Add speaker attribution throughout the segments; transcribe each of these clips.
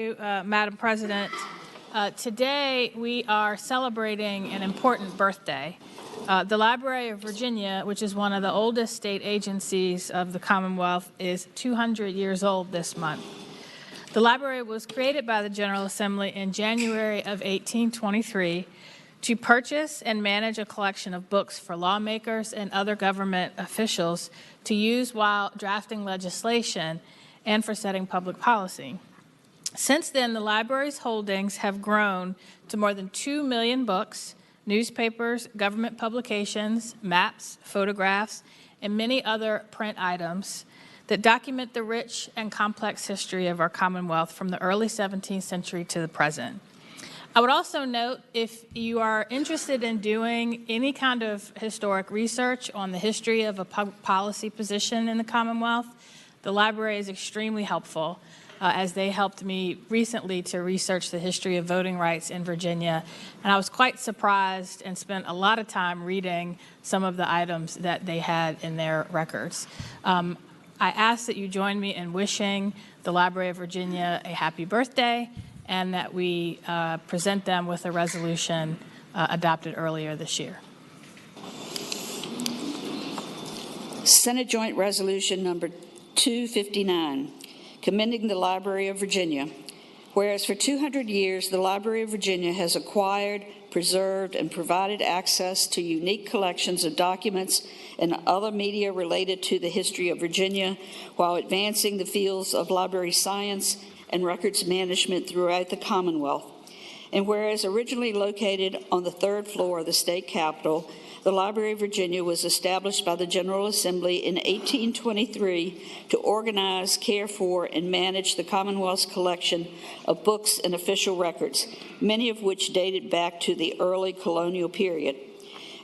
Speaker 1: Madam President. Today we are celebrating an important birthday. The Library of Virginia, which is one of the oldest state agencies of the Commonwealth, is 200 years old this month. The library was created by the General Assembly in January of 1823 to purchase and manage a collection of books for lawmakers and other government officials to use while drafting legislation and for setting public policy. Since then, the library's holdings have grown to more than 2 million books, newspapers, government publications, maps, photographs, and many other print items that document the rich and complex history of our Commonwealth from the early 17th century to the present. I would also note, if you are interested in doing any kind of historic research on the history of a public policy position in the Commonwealth, the library is extremely helpful. As they helped me recently to research the history of voting rights in Virginia. And I was quite surprised and spent a lot of time reading some of the items that they had in their records. I ask that you join me in wishing the Library of Virginia a happy birthday and that we present them with a resolution adopted earlier this year.
Speaker 2: Senate Joint Resolution number 259. Commending the Library of Virginia. Whereas for 200 years, the Library of Virginia has acquired, preserved, and provided access to unique collections of documents and other media related to the history of Virginia while advancing the fields of library science and records management throughout the Commonwealth. And whereas originally located on the 3rd floor of the state capitol, the Library of Virginia was established by the General Assembly in 1823 to organize, care for, and manage the Commonwealth's collection of books and official records, many of which dated back to the early colonial period.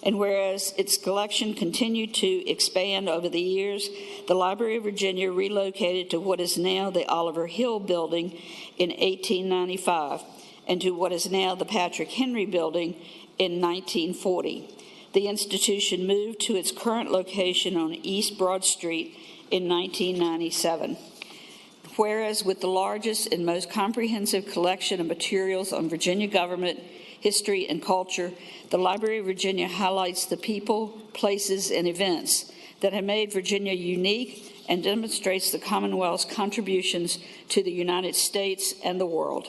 Speaker 2: And whereas its collection continued to expand over the years, the Library of Virginia relocated to what is now the Oliver Hill Building in 1895 and to what is now the Patrick Henry Building in 1940. The institution moved to its current location on East Broad Street in 1997. Whereas with the largest and most comprehensive collection of materials on Virginia government, history, and culture, the Library of Virginia highlights the people, places, and events that have made Virginia unique and demonstrates the Commonwealth's contributions to the United States and the world.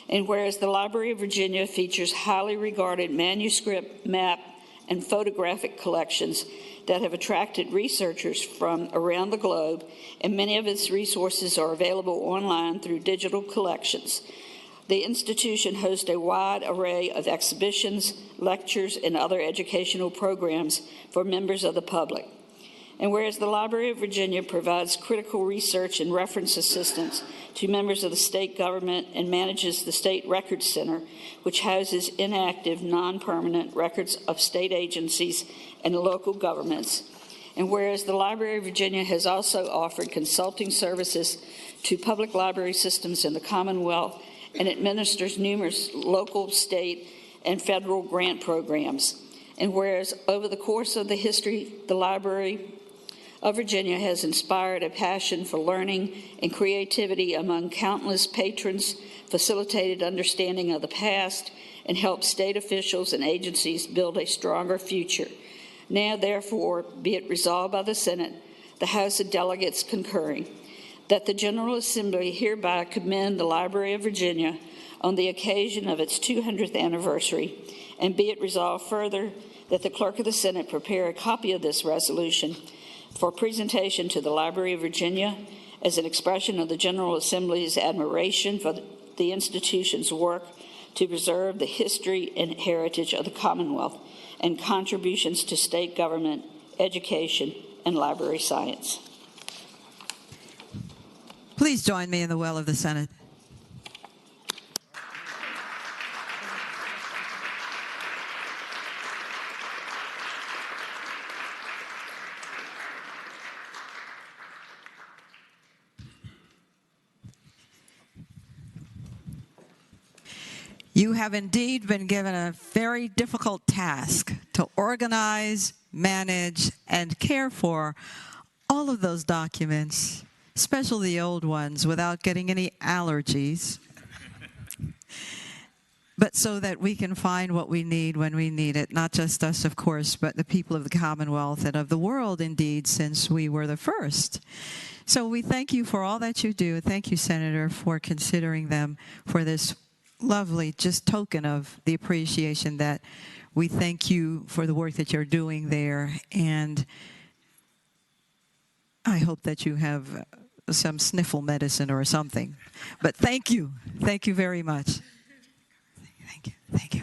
Speaker 2: And whereas the Library of Virginia features highly regarded manuscript, map, and photographic collections that have attracted researchers from around the globe, and many of its resources are available online through digital collections. The institution hosts a wide array of exhibitions, lectures, and other educational programs for members of the public. And whereas the Library of Virginia provides critical research and reference assistance to members of the state government and manages the State Records Center, which houses inactive, non-permanent records of state agencies and local governments. And whereas the Library of Virginia has also offered consulting services to public library systems in the Commonwealth and administers numerous local, state, and federal grant programs. And whereas over the course of the history, the Library of Virginia has inspired a passion for learning and creativity among countless patrons, facilitated understanding of the past, and helped state officials and agencies build a stronger future. Now, therefore, be it resolved by the Senate, the House of Delegates concurring, that the General Assembly hereby commend the Library of Virginia on the occasion of its 200th anniversary, and be it resolved further that the Clerk of the Senate prepare a copy of this resolution for presentation to the Library of Virginia as an expression of the General Assembly's admiration for the institution's work to preserve the history and heritage of the Commonwealth and contributions to state government, education, and library science.
Speaker 3: Please join me in the well of the Senate. You have indeed been given a very difficult task to organize, manage, and care for all of those documents, especially the old ones, without getting any allergies but so that we can find what we need when we need it, not just us, of course, but the people of the Commonwealth and of the world, indeed, since we were the first. So we thank you for all that you do. Thank you, Senator, for considering them for this lovely just token of the appreciation that we thank you for the work that you're doing there. And I hope that you have some sniffle medicine or something. But thank you. Thank you very much. Thank you. Thank you.